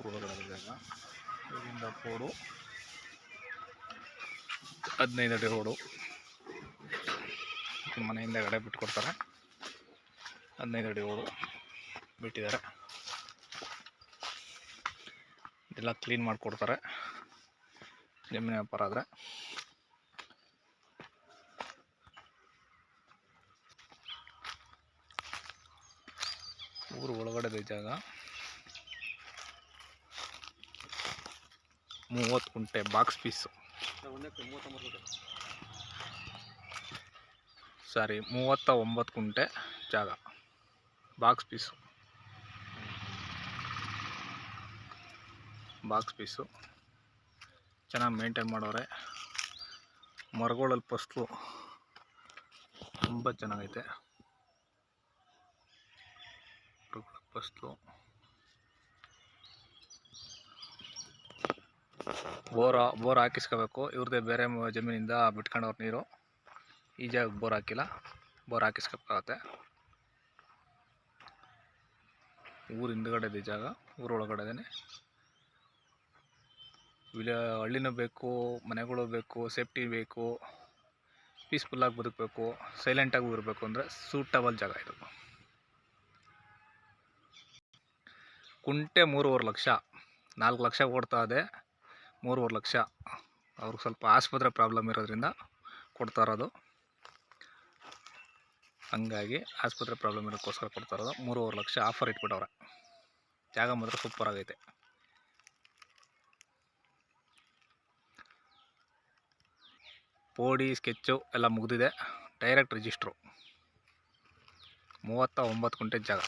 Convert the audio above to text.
ಊರೊಳಗಡೆ ಜಾಗ. ಇಲ್ಲಿಂದ ರೋಡು 15 ಅಡಿ ರೋಡು. ಮನೆಯಿಂದ ಗಡೆ ಬಿಟ್ಕೊಡ್ತಾರೆ. 15 ಅಡಿ ರೋಡು ಬಿಟ್ಟಿದ್ದಾರೆ. ಇದೆಲ್ಲ ಕ್ಲೀನ್ ಮಾಡಿಕೊಡ್ತಾರೆ ಜಮೀನು ವ್ಯಾಪಾರ ಆದರೆ. ಊರು ಒಳಗಡೆ ಜಾಗ 30 ಗುಂಟೆ ಬಾಕ್ಸ್ ಪೀಸು. ಸಾರಿ 39 ಗುಂಟೆ ಜಾಗ ಬಾಕ್ಸ್ ಪೀಸು. ಚೆನ್ನಾಗಿ ಮೇಂಟೈನ್ ಮಾಡೋರೆ. ಮರಗಳಲ್ಲಿ ಫಸ್ಲು ತುಂಬ ಚೆನ್ನಾಗೈತೆ. ಫಸ್ಲು ಬೋರ್ ಹಾಕಿಸ್ಕೋಬೇಕು. ಇವ್ರದ್ದೇ ಬೇರೆ ಜಮೀನಿಂದ ಬಿಟ್ಕೊಂಡವ್ರ ನೀರು. ಈ ಜಾಗಕ್ಕೆ ಬೋರ್ ಹಾಕಿಲ್ಲ, ಬೋರ್ ಹಾಕಿಸ್ಕೋಬೇಕಾಗತ್ತೆ. ಊರು ಹಿಂದ್ಗಡೆ ಜಾಗ, ಊರೊಳಗಡೆನೇ. ಹಳ್ಳಿನೂ ಬೇಕು, ಮನೆಗಳು ಬೇಕು, ಸೇಫ್ಟಿ ಬೇಕು, ಪೀಸ್ಫುಲ್ಲಾಗಿ ಬದುಕಬೇಕು, ಸೈಲೆಂಟಾಗಿ ಇರಬೇಕು ಅಂದರೆ ಸೂಟಬಲ್ ಜಾಗ ಇದು. ಕುಂಟೆ 3.5 ಲಕ್ಷ, 4 ಲಕ್ಷ ಕೊಡ್ತಾ ಇದೆ. 3.5 ಲಕ್ಷ. ಅವ್ರಿಗೆ ಸ್ವಲ್ಪ ಆಸ್ಪತ್ರೆ ಪ್ರಾಬ್ಲಮ್ ಇರೋದ್ರಿಂದ ಕೊಡ್ತಾ ಇರೋದು. ಹಂಗಾಗಿ ಆಸ್ಪತ್ರೆ ಪ್ರಾಬ್ಲಮ್ ಇರೋಕ್ಕೋಸ್ಕರ ಕೊಡ್ತಾ ಇರೋದು. 3.5 ಲಕ್ಷ ಆಫರ್ ಇಟ್ಬಿಟ್ಟವ್ರೆ. ಜಾಗ ಮಾತ್ರ ಸೂಪರ್ ಆಗೈತೆ. ಪೋಡಿ ಸ್ಕೆಚ್ಚು ಎಲ್ಲ ಮುಗಿದಿದೆ. Direct register. 39 ಗುಂಟೆ ಜಾಗ.